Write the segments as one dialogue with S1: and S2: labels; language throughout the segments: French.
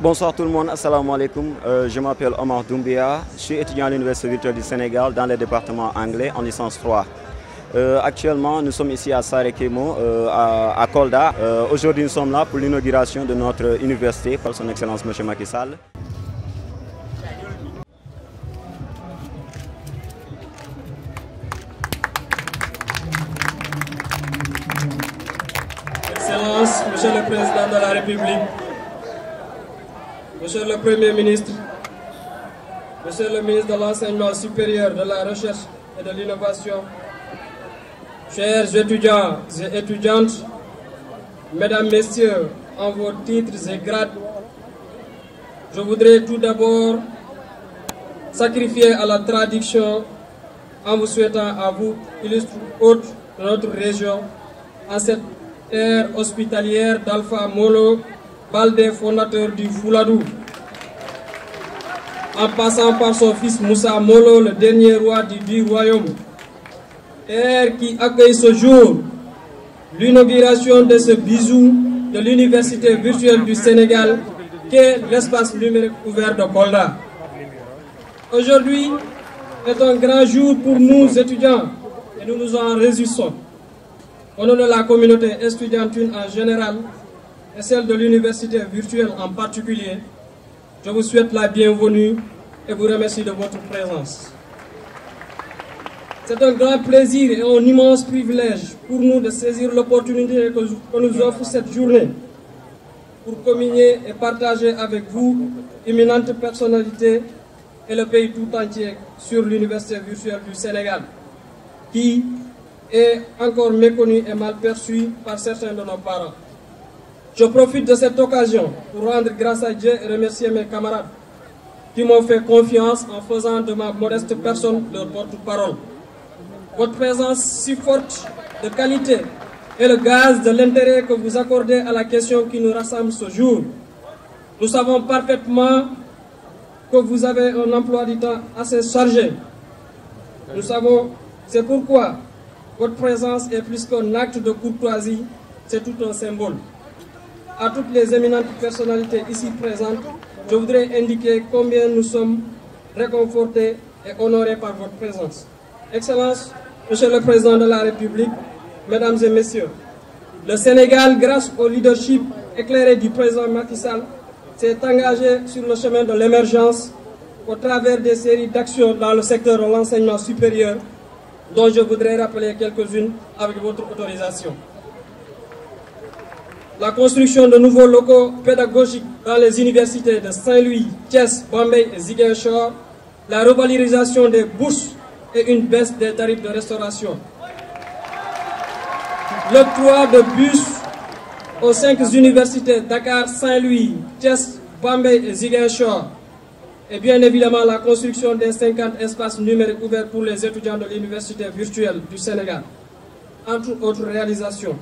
S1: Bonsoir tout le monde, assalamu alaikum. Je m'appelle Omar Doumbia, je suis étudiant à l'Université virtuelle du Sénégal dans le département anglais en licence 3. Actuellement, nous sommes ici à Sarekemo, à Kolda. Aujourd'hui, nous sommes là pour l'inauguration de notre université par son Excellence M. Macky Sall.
S2: Excellence, Monsieur le Président de la République, Monsieur le Premier ministre, Monsieur le ministre de l'Enseignement supérieur, de la Recherche et de l'Innovation, chers étudiants et étudiantes, Mesdames, Messieurs, en vos titres et grades, je voudrais tout d'abord sacrifier à la tradition en vous souhaitant à vous, illustres hôtes de notre région, en cette ère hospitalière d'Alpha Molo Baldé, fondateur du Fouladou, en passant par son fils Moussa Molo, le dernier roi du royaume, ère qui accueille ce jour l'inauguration de ce bijou de l'Université virtuelle du Sénégal, qu'est l'espace numérique ouvert de Kolda. Aujourd'hui est un grand jour pour nous étudiants et nous nous en réjouissons. Au nom de la communauté estudiantine en général et celle de l'université virtuelle en particulier, je vous souhaite la bienvenue et vous remercie de votre présence. C'est un grand plaisir et un immense privilège pour nous de saisir l'opportunité que nous offre cette journée pour communier et partager avec vous, éminentes personnalités et le pays tout entier sur l'université virtuelle du Sénégal, qui est encore méconnu et mal perçu par certains de nos parents. Je profite de cette occasion pour rendre grâce à Dieu et remercier mes camarades qui m'ont fait confiance en faisant de ma modeste personne leur porte-parole. Votre présence si forte, de qualité, est le gaz de l'intérêt que vous accordez à la question qui nous rassemble ce jour. Nous savons parfaitement que vous avez un emploi du temps assez chargé. Nous savons, c'est pourquoi votre présence est plus qu'un acte de courtoisie, c'est tout un symbole. À toutes les éminentes personnalités ici présentes, je voudrais indiquer combien nous sommes réconfortés et honorés par votre présence. Excellence, Monsieur le Président de la République, Mesdames et Messieurs, le Sénégal, grâce au leadership éclairé du Président Macky Sall, s'est engagé sur le chemin de l'émergence au travers des séries d'actions dans le secteur de l'enseignement supérieur, dont je voudrais rappeler quelques-unes avec votre autorisation. La construction de nouveaux locaux pédagogiques dans les universités de Saint-Louis, Thiès, Bombay et Ziguinchor, la revalorisation des bourses et une baisse des tarifs de restauration. L'octroi de bus aux 5 universités Dakar, Saint-Louis, Thiès, Bombay et Ziguinchor. Et bien évidemment la construction des 50 espaces numériques ouverts pour les étudiants de l'Université virtuelle du Sénégal, entre autres réalisations.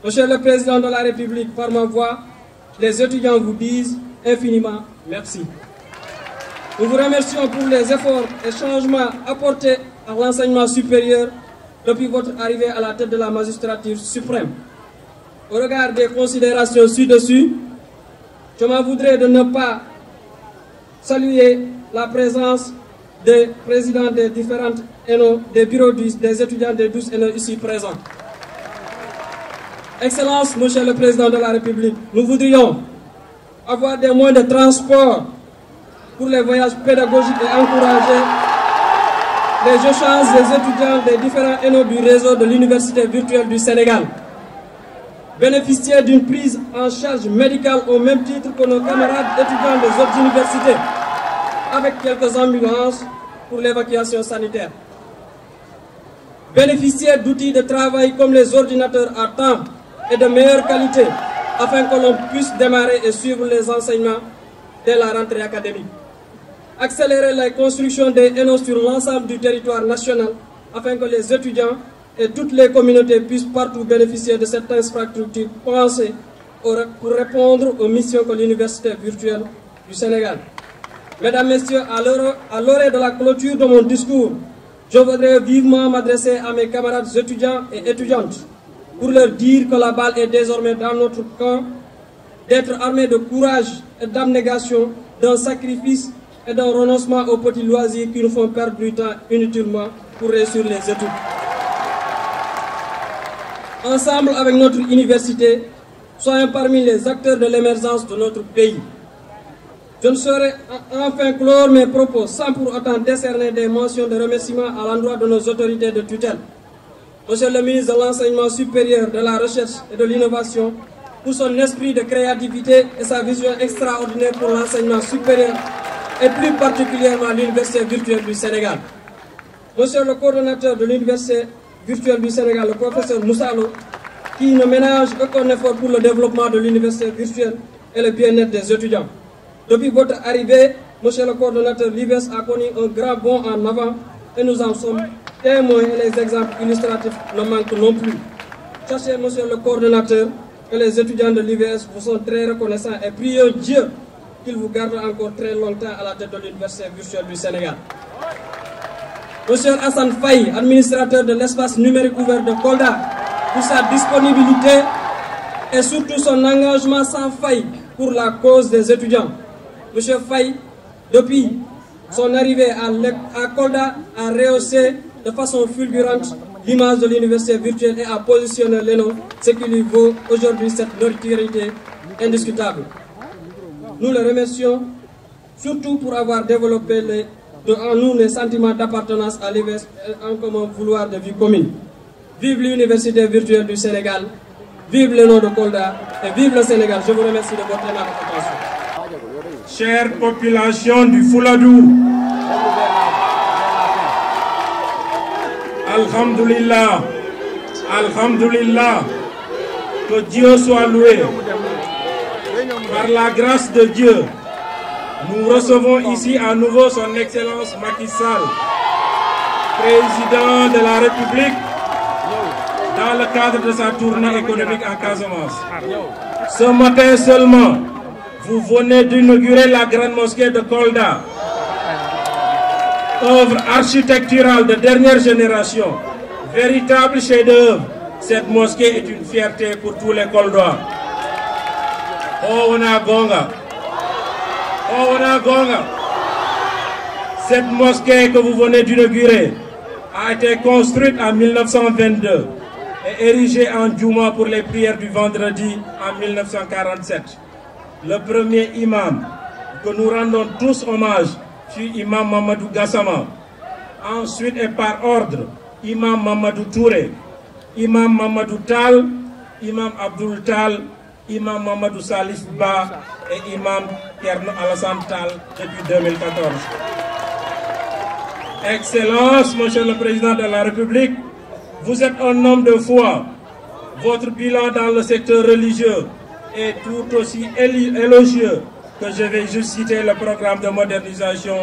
S2: Monsieur le Président de la République, par ma voix, les étudiants vous disent infiniment merci. Nous vous remercions pour les efforts et changements apportés à l'enseignement supérieur depuis votre arrivée à la tête de la magistrature suprême. Au regard des considérations ci-dessus, je m'en voudrais de ne pas saluer la présence des présidents des différentes ENO, des bureaux des étudiants des 12 ENO ici présents. Excellence, Monsieur le Président de la République, nous voudrions avoir des moyens de transport pour les voyages pédagogiques et encourager les échanges des étudiants des différents ENO du réseau de l'Université virtuelle du Sénégal. Bénéficier d'une prise en charge médicale au même titre que nos camarades étudiants des autres universités, avec quelques ambulances pour l'évacuation sanitaire. Bénéficier d'outils de travail comme les ordinateurs à temps et de meilleure qualité, afin que l'on puisse démarrer et suivre les enseignements dès la rentrée académique. Accélérer la construction des ENO sur l'ensemble du territoire national, afin que les étudiants et toutes les communautés puissent partout bénéficier de cette infrastructure pensée pour répondre aux missions que l'Université virtuelle du Sénégal. Mesdames, Messieurs, à l'orée de la clôture de mon discours, je voudrais vivement m'adresser à mes camarades étudiants et étudiantes pour leur dire que la balle est désormais dans notre camp d'être armé de courage et d'abnégation, d'un sacrifice et d'un renoncement aux petits loisirs qui nous font perdre du temps inutilement pour réussir les études. Ensemble avec notre université, soyons parmi les acteurs de l'émergence de notre pays. Je ne saurais enfin clore mes propos sans pour autant décerner des mentions de remerciement à l'endroit de nos autorités de tutelle. Monsieur le ministre de l'Enseignement supérieur, de la Recherche et de l'Innovation, pour son esprit de créativité et sa vision extraordinaire pour l'enseignement supérieur et plus particulièrement l'Université virtuelle du Sénégal. Monsieur le coordonnateur de l'Université virtuelle du Sénégal, le professeur Moussalo, qui ne ménage aucun effort pour le développement de l'université virtuelle et le bien-être des étudiants. Depuis votre arrivée, monsieur le coordonnateur, l'IVES a connu un grand bond en avant et nous en sommes témoins et les exemples illustratifs ne manquent non plus. Sachez, monsieur le coordonnateur, que les étudiants de l'IVS vous sont très reconnaissants et prions Dieu qu'il vous garde encore très longtemps à la tête de l'Université virtuelle du Sénégal. Monsieur Hassan Faye, administrateur de l'espace numérique ouvert de Kolda, pour sa disponibilité et surtout son engagement sans faille pour la cause des étudiants. Monsieur Faye, depuis son arrivée à Kolda, a rehaussé de façon fulgurante l'image de l'université virtuelle et a positionné l'ENO, ce qui lui vaut aujourd'hui cette notoriété indiscutable. Nous le remercions surtout pour avoir développé en nous les sentiments d'appartenance à l'IVES et un commun vouloir de vie commune. Vive l'université virtuelle du Sénégal, vive l'ENO de Kolda et vive le Sénégal. Je vous remercie de votre aimable attention.
S3: Chère population du Fouladou, Alhamdulillah, Alhamdulillah, que Dieu soit loué. Par la grâce de Dieu, nous recevons ici à nouveau son Excellence Macky Sall, président de la République, dans le cadre de sa tournée économique en Casamance. Ce matin seulement, vous venez d'inaugurer la grande mosquée de Kolda, œuvre architecturale de dernière génération, véritable chef-d'œuvre. Cette mosquée est une fierté pour tous les Koldois. Oona Gonga, Oona Gonga. Cette mosquée que vous venez d'inaugurer a été construite en 1922 et érigée en Djouma pour les prières du vendredi en 1947. Le premier imam que nous rendons tous hommage fut Imam Mamadou Gassama. Ensuite, et par ordre, Imam Mamadou Touré, Imam Mamadou Tal, Imam Abdoul Tal, Imam Mamadou Salif Ba et Imam Kerno Alassane Tal depuis 2014. Excellence, Monsieur le Président de la République, vous êtes un homme de foi. Votre bilan dans le secteur religieux est tout aussi élogieux que je vais juste citer le programme de modernisation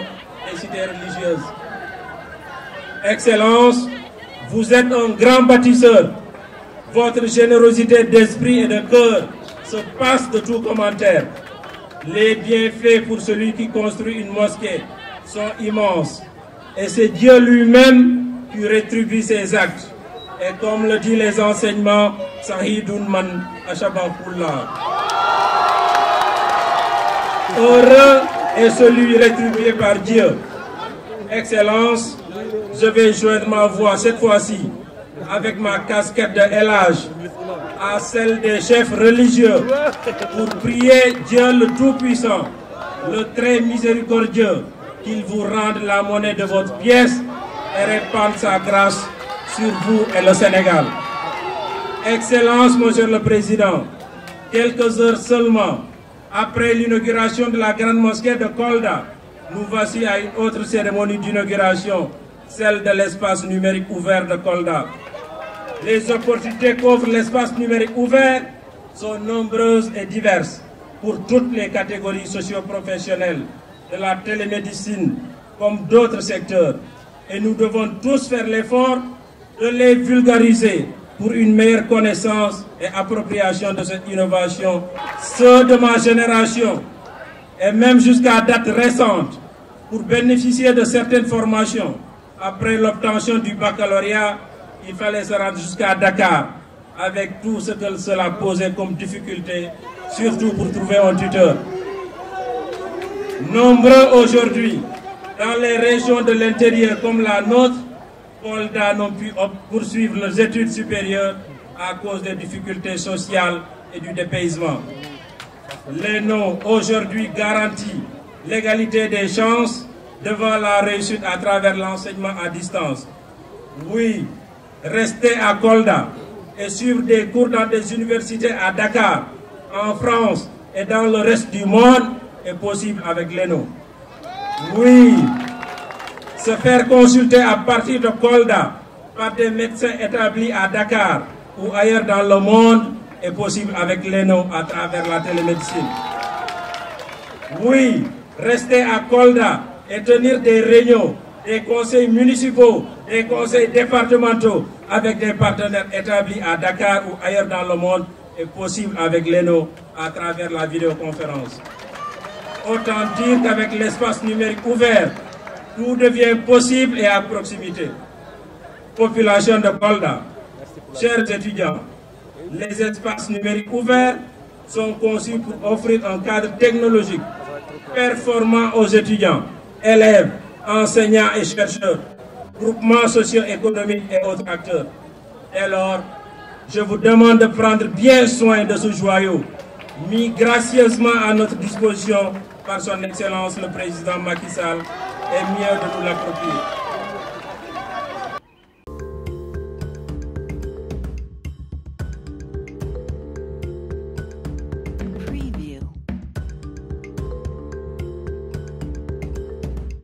S3: des cités religieuses. Excellence, vous êtes un grand bâtisseur. Votre générosité d'esprit et de cœur se passe de tout commentaire. Les bienfaits pour celui qui construit une mosquée sont immenses. Et c'est Dieu lui-même qui rétribue ses actes. Et comme le disent les enseignements, Sahidoun Man Ashabakullah. Heureux est celui rétribué par Dieu. Excellence, je vais joindre ma voix cette fois-ci avec ma casquette de Elage à celle des chefs religieux pour prier Dieu le Tout-Puissant, le très miséricordieux, qu'il vous rende la monnaie de votre pièce et répande sa grâce sur vous et le Sénégal. Excellence, Monsieur le Président, quelques heures seulement après l'inauguration de la grande mosquée de Kolda, nous voici à une autre cérémonie d'inauguration, celle de l'espace numérique ouvert de Kolda. Les opportunités qu'offre l'espace numérique ouvert sont nombreuses et diverses pour toutes les catégories socio-professionnelles de la télémédecine comme d'autres secteurs. Et nous devons tous faire l'effort de les vulgariser pour une meilleure connaissance et appropriation de cette innovation. Ceux de ma génération, et même jusqu'à date récente, pour bénéficier de certaines formations, après l'obtention du baccalauréat, il fallait se rendre jusqu'à Dakar, avec tout ce que cela posait comme difficulté surtout pour trouver un tuteur. Nombreux aujourd'hui, dans les régions de l'intérieur comme la nôtre, Kolda n'ont pu poursuivre leurs études supérieures à cause des difficultés sociales et du dépaysement. L'ENO aujourd'hui garantit l'égalité des chances devant la réussite à travers l'enseignement à distance. Oui, rester à Kolda et suivre des cours dans des universités à Dakar, en France et dans le reste du monde est possible avec l'ENO. Oui, se faire consulter à partir de Kolda par des médecins établis à Dakar ou ailleurs dans le monde est possible avec l'ENO à travers la télémédecine. Oui, rester à Kolda et tenir des réunions, des conseils municipaux, des conseils départementaux avec des partenaires établis à Dakar ou ailleurs dans le monde est possible avec l'ENO à travers la vidéoconférence. Autant dire qu'avec l'espace numérique ouvert, tout devient possible et à proximité. Population de Kolda, chers étudiants, les espaces numériques ouverts sont conçus pour offrir un cadre technologique performant aux étudiants, élèves, enseignants et chercheurs, groupements socio-économiques et autres acteurs. Dès lors, je vous demande de prendre bien soin de ce joyau, mis gracieusement à notre disposition par son Excellence le Président Macky Sall, et mieux de nous l'approprier.